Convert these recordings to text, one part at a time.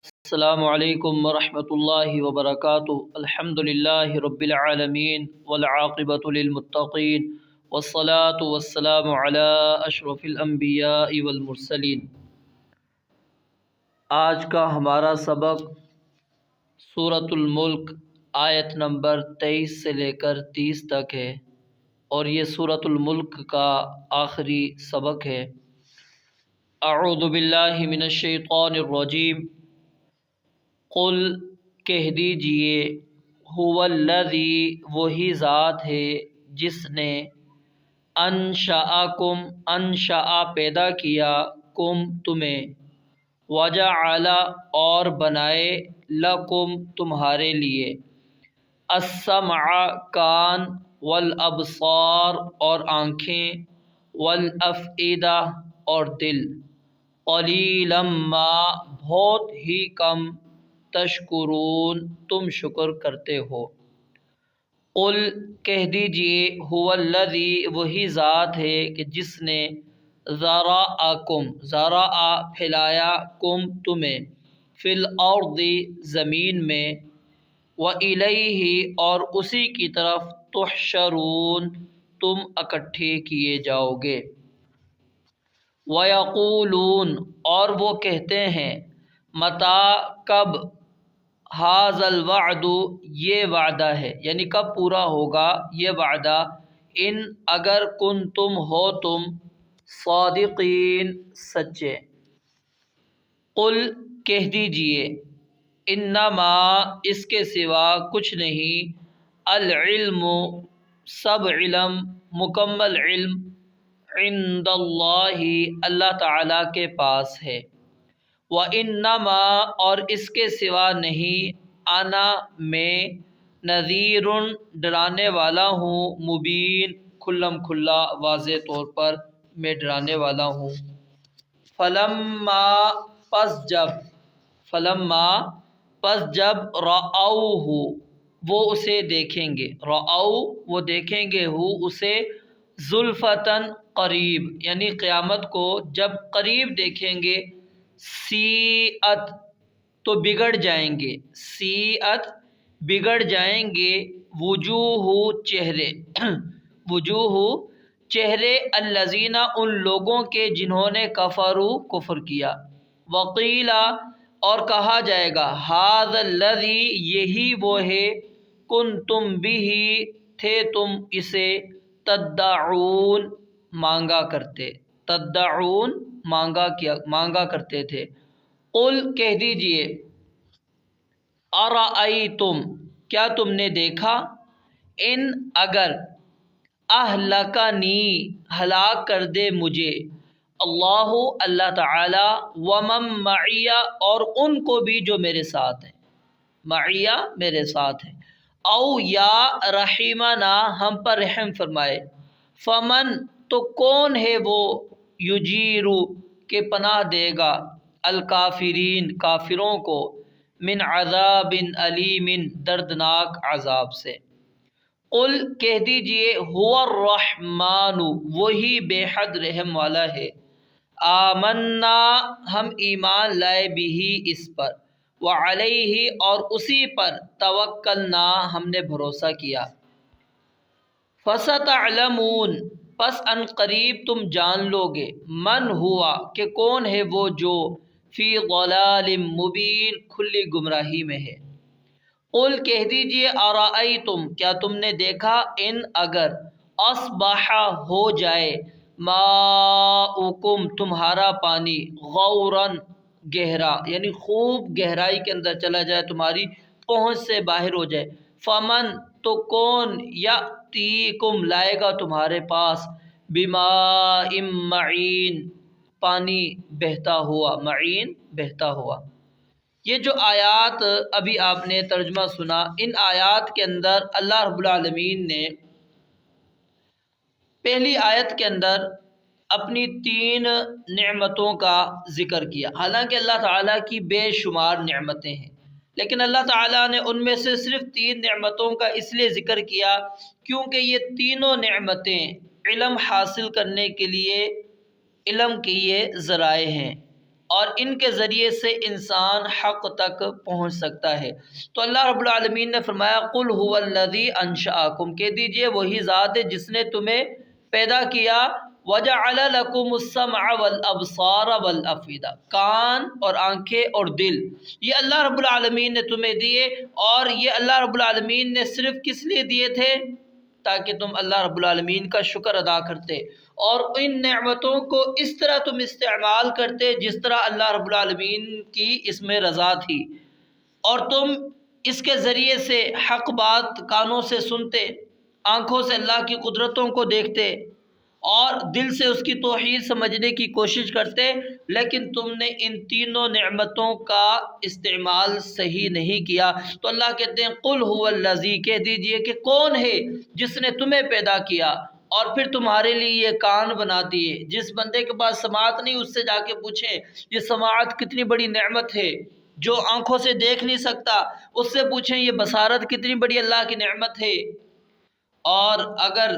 السلام علیکم ورحمۃ اللہ وبرکاتہ۔ الحمد للہ رب العالمین والعاقبۃ للمتقین والصلاة والسلام علی اشرف الانبیاء والمرسلین۔ آج کا ہمارا سبق سورۃ الملک آیت نمبر 23 سے لے کر 30 تک ہے، اور یہ سورۃ الملک کا آخری سبق ہے۔ اعوذ باللہ من الشیطان الرجیم۔ قل کہہ دیجئے، هو الذی وہی ذات ہے جس نے انشأکم انشأ پیدا کیا، کم تمہیں، وجعل اور بنائے، لکم تمہارے لیے، السمع کان، والابصار اور آنکھیں، والافئدہ اور دل، قلیلا ما بہت ہی کم، تشکرون تم شکر کرتے ہو۔ قل کہہ دیجئے، هو الذی وہی ذات ہے کہ جس نے ذرأکم ذرأ پھیلایا، کم تمہیں، فی الارض زمین میں، وإلیہ اور اسی کی طرف، تحشرون تم اکٹھے کیے جاؤ گے۔ وَيَقُولُونَ اور وہ کہتے ہیں، متی کب، ھذا الوعد یہ وعدہ ہے، یعنی کب پورا ہوگا یہ وعدہ، ان اگر کنتم ہو تم، صادقین سچے۔ قل کہہ دیجئے، انما اس کے سوا کچھ نہیں، العلم سب علم، مکمل علم، عند اللہ اللہ تعالیٰ کے پاس ہے، وَإِنَّمَا اور اس کے سوا نہیں، انا میں، نذیر ڈرانے والا ہوں، مبین کھلم کھلا واضح طور پر میں ڈرانے والا ہوں۔ فلما پس جب رأوہ وہ اسے دیکھیں گے، رأو وہ دیکھیں گے، اسے زلفۃً قریب، یعنی قیامت کو جب قریب دیکھیں گے، سیئت تو بگڑ جائیں گے، سیئت بگڑ جائیں گے، وجوہ چہرے وجوہ چہرے، الذین ان لوگوں کے جنہوں نے کفروا کفر کیا، وقیل اور کہا جائے گا، ھذا الذی یہی وہ ہے، کنتم بہ تھے تم اسے، تدعون مانگا کرتے، تدعون مانگا کرتے تھے۔ قل کہہ دیجئے، ارأیتم کیا تم نے دیکھا، ان اگر، اہلکنی ہلاک کر دے مجھے، اللہ اللہ تعالی، ومن معی اور ان کو بھی جو میرے ساتھ ہیں، معی میرے ساتھ ہیں، او یا رحمنا ہم پر رحم فرمائے، فمن تو کون ہے وہ، یجیرو کہ پناہ دے گا، الکافرین کافروں کو، من عذاب علیم دردناک عذاب سے۔ قل کہہ دیجئے، هو الرحمن وہی بے حد رحم والا ہے، آمنا ہم ایمان لائے بھی اس پر، وعلیہ اور اسی پر، توکلنا ہم نے بھروسہ کیا۔ فستعلمون پس ان قریب تم جان لو گے، من ہوا کہ کون ہے وہ جو، فی ضلال مبین کھلی گمراہی میں ہے۔ قل کہہ دیجئے، ارأیتم کیا تم نے دیکھا، ان اگر، اصبح ہو جائے، ماؤکم تمہارا پانی، غورن گہرا، یعنی خوب گہرائی کے اندر چلا جائے، تمہاری پہنچ سے باہر ہو جائے، فمن تو کون، یأتیکم لائے گا تمہارے پاس، بماء معین پانی بہتا ہوا، معین بہتا ہوا۔ یہ جو آیات ابھی آپ نے ترجمہ سنا، ان آیات کے اندر اللہ رب العالمین نے پہلی آیت کے اندر اپنی 3 نعمتوں کا ذکر کیا، حالانکہ اللہ تعالیٰ کی بے شمار نعمتیں ہیں، لیکن اللہ تعالیٰ نے ان میں سے صرف 3 نعمتوں کا اس لیے ذکر کیا کیونکہ یہ تینوں نعمتیں علم حاصل کرنے کے لیے، علم کے یہ ذرائع ہیں۔ اور ان کے ذریعے سے انسان حق تک پہنچ سکتا ہے۔ تو اللہ رب العالمین نے فرمایا قل هو الذی انشأکم، کہہ دیجئے وہی ذات ہے جس نے تمہیں پیدا کیا، وجعل لکم السمع والابصار والافئدہ، کان اور آنکھیں اور دل یہ اللہ رب العالمین نے تمہیں دیے، اور یہ اللہ رب العالمین نے صرف کس لیے دیے تھے؟ تاکہ تم اللہ رب العالمین کا شکر ادا کرتے اور ان نعمتوں کو اس طرح تم استعمال کرتے جس طرح اللہ رب العالمین کی اس میں رضا تھی، اور تم اس کے ذریعے سے حق بات کانوں سے سنتے، آنکھوں سے اللہ کی قدرتوں کو دیکھتے، اور دل سے اس کی توحید سمجھنے کی کوشش کرتے، لیکن تم نے ان تینوں نعمتوں کا استعمال صحیح نہیں کیا۔ تو اللہ کہتے ہیں قل هو الذی، کہہ دیجئے کہ کون ہے جس نے تمہیں پیدا کیا اور پھر تمہارے لیے یہ کان بنا دیے۔ جس بندے کے پاس سماعت نہیں اس سے جا کے پوچھیں یہ سماعت کتنی بڑی نعمت ہے، جو آنکھوں سے دیکھ نہیں سکتا اس سے پوچھیں یہ بصارت کتنی بڑی اللہ کی نعمت ہے۔ اور اگر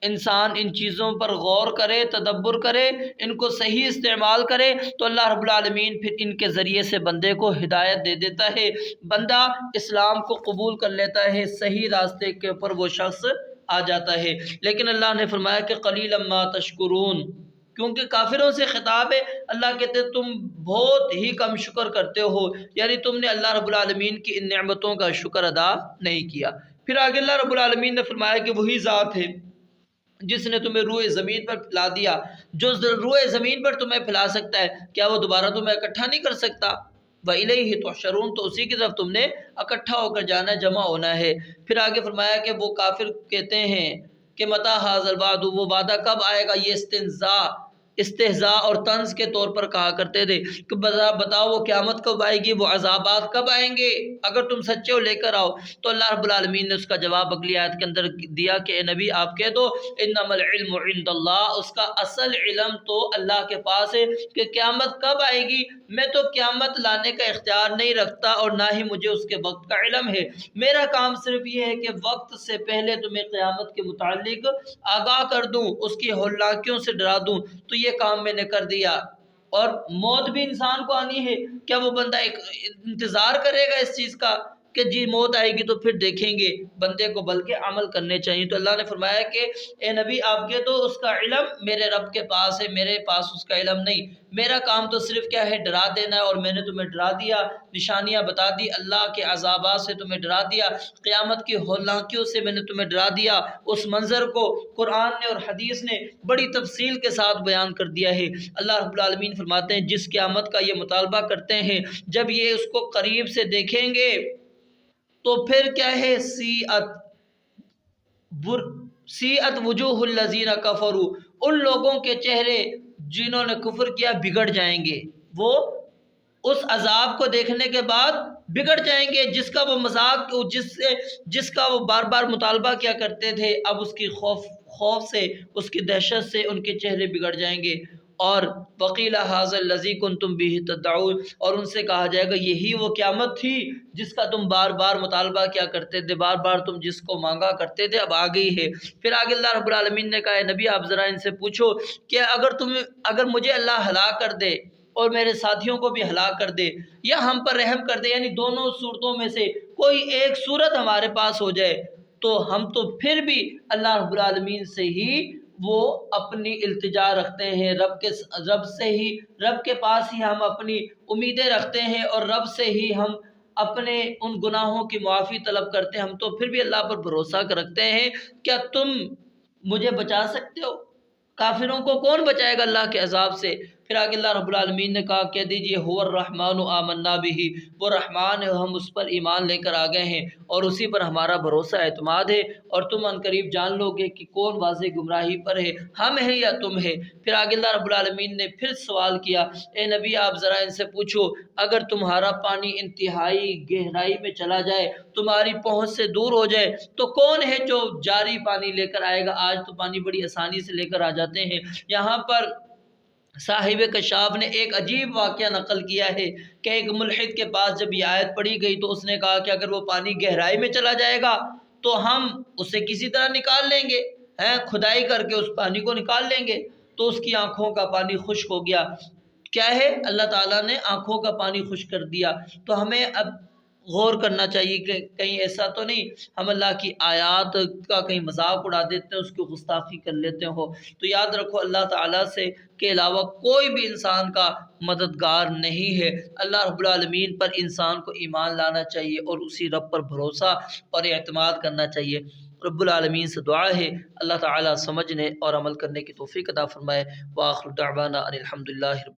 انسان ان چیزوں پر غور کرے، تدبر کرے، ان کو صحیح استعمال کرے تو اللہ رب العالمین پھر ان کے ذریعے سے بندے کو ہدایت دے دیتا ہے، بندہ اسلام کو قبول کر لیتا ہے، صحیح راستے کے اوپر وہ شخص آ جاتا ہے۔ لیکن اللہ نے فرمایا کہ قلیلا ما تشکرون، کیونکہ کافروں سے خطاب ہے، اللہ کہتے ہیں تم بہت ہی کم شکر کرتے ہو، یعنی تم نے اللہ رب العالمین کی ان نعمتوں کا شکر ادا نہیں کیا۔ پھر آگے اللہ رب العالمین نے فرمایا کہ وہی ذات ہے جس نے تمہیں روئے زمین پر پھیلا دیا، جو روئے زمین پر تمہیں پھیلا سکتا ہے کیا وہ دوبارہ تمہیں اکٹھا نہیں کر سکتا؟ وَإِلَيْهِ تُحْشَرُونَ، تو اسی کی طرف تم نے اکٹھا ہو کر جانا ہے، جمع ہونا ہے۔ پھر آگے فرمایا کہ وہ کافر کہتے ہیں کہ متی ھذا الوعد، وہ وعدہ کب آئے گا؟ یہ استہزاء اور طنز کے طور پر کہا کرتے تھے کہ بتاؤ وہ قیامت کب آئے گی، وہ عذابات کب آئیں گے، اگر تم سچے ہو لے کر آؤ۔ تو اللہ رب العالمین نے اس کا جواب اگلی آیت کے اندر دیا کہ اے نبی آپ کہہ دو انما العلم عند اللہ، اس کا اصل علم تو اللہ کے پاس ہے کہ قیامت کب آئے گی۔ میں تو قیامت لانے کا اختیار نہیں رکھتا اور نہ ہی مجھے اس کے وقت کا علم ہے، میرا کام صرف یہ ہے کہ وقت سے پہلے تمہیں قیامت کے متعلق آگاہ کر دوں، اس کی ہولناکیوں سے ڈرا دوں، تو یہ کام میں نے کر دیا۔ اور موت بھی انسان کو آنی ہے، کیا وہ بندہ ایک انتظار کرے گا اس چیز کا کہ جی موت آئے گی تو پھر دیکھیں گے؟ بندے کو بلکہ عمل کرنے چاہیے۔ تو اللہ نے فرمایا کہ اے نبی آپ کے تو اس کا علم میرے رب کے پاس ہے، میرے پاس اس کا علم نہیں، میرا کام تو صرف کیا ہے ڈرا دینا ہے، اور میں نے تمہیں ڈرا دیا، نشانیاں بتا دی، اللہ کے عذابات سے تمہیں ڈرا دیا، قیامت کی ہولناکیوں سے میں نے تمہیں ڈرا دیا۔ اس منظر کو قرآن نے اور حدیث نے بڑی تفصیل کے ساتھ بیان کر دیا ہے۔ اللہ رب العالمین فرماتے ہیں جس قیامت کا یہ مطالبہ کرتے ہیں جب یہ اس کو قریب سے دیکھیں گے تو پھر کیا ہے سیئت وجوہ الذین کفروا، ان لوگوں کے چہرے جنہوں نے کفر کیا بگڑ جائیں گے، وہ اس عذاب کو دیکھنے کے بعد بگڑ جائیں گے جس کا وہ مذاق جس کا وہ بار بار مطالبہ کیا کرتے تھے، اب اس کی خوف سے، اس کی دہشت سے ان کے چہرے بگڑ جائیں گے۔ اور وقیل ھذا الذی کنتم بہ تدعون، اور ان سے کہا جائے گا یہی وہ قیامت تھی جس کا تم بار بار مطالبہ کیا کرتے تھے، بار بار تم جس کو مانگا کرتے تھے، اب آ گئی ہے۔ پھر آگے اللہ رب العالمین نے کہا ہے نبی آپ ذرا ان سے پوچھو کہ اگر مجھے اللہ ہلاک کر دے اور میرے ساتھیوں کو بھی ہلاک کر دے، یا ہم پر رحم کر دے، یعنی دونوں صورتوں میں سے کوئی ایک صورت ہمارے پاس ہو جائے، تو ہم تو پھر بھی اللہ رب العالمین سے ہی وہ اپنی التجا رکھتے ہیں، رب کے پاس ہی ہم اپنی امیدیں رکھتے ہیں، اور رب سے ہی ہم اپنے ان گناہوں کی معافی طلب کرتے ہیں، ہم تو پھر بھی اللہ پر بھروسہ رکھتے ہیں۔ کیا تم مجھے بچا سکتے ہو؟ کافروں کو کون بچائے گا اللہ کے عذاب سے؟ پھر آگے اللہ رب العالمین نے کہا کہہ دیجئے هو الرحمن آمنا به، وہ رحمان ہے، ہم اس پر ایمان لے کر آ گئے ہیں اور اسی پر ہمارا بھروسہ اعتماد ہے، اور تم ان قریب جان لو گے کہ کون واضح گمراہی پر ہے، ہم ہیں یا تم ہے۔ پھر آگے اللہ رب العالمین نے پھر سوال کیا اے نبی آپ ذرا ان سے پوچھو اگر تمہارا پانی انتہائی گہرائی میں چلا جائے، تمہاری پہنچ سے دور ہو جائے، تو کون ہے جو جاری پانی لے کر آئے گا؟ آج تو پانی بڑی آسانی سے لے کر آ جاتے ہیں۔ یہاں پر صاحب کشاف نے ایک عجیب واقعہ نقل کیا ہے کہ ایک ملحد کے پاس جب یہ آیت پڑھی گئی تو اس نے کہا کہ اگر وہ پانی گہرائی میں چلا جائے گا تو ہم اسے کسی طرح نکال لیں گے، کھدائی کر کے اس پانی کو نکال لیں گے۔ تو اس کی آنکھوں کا پانی خشک ہو گیا، کیا ہے؟ اللہ تعالیٰ نے آنکھوں کا پانی خشک کر دیا۔ تو ہمیں اب غور کرنا چاہیے کہ کہیں ایسا تو نہیں ہم اللہ کی آیات کا کہیں مذاق اڑا دیتے ہیں، اس کی گستاخی کر لیتے ہو۔ تو یاد رکھو اللہ تعالیٰ سے کے علاوہ کوئی بھی انسان کا مددگار نہیں ہے۔ اللہ رب العالمین پر انسان کو ایمان لانا چاہیے اور اسی رب پر بھروسہ اور اعتماد کرنا چاہیے۔ رب العالمین سے دعا ہے اللہ تعالیٰ سمجھنے اور عمل کرنے کی توفیق عطا فرمائے۔ وآخر دعوانا ان الحمد للہ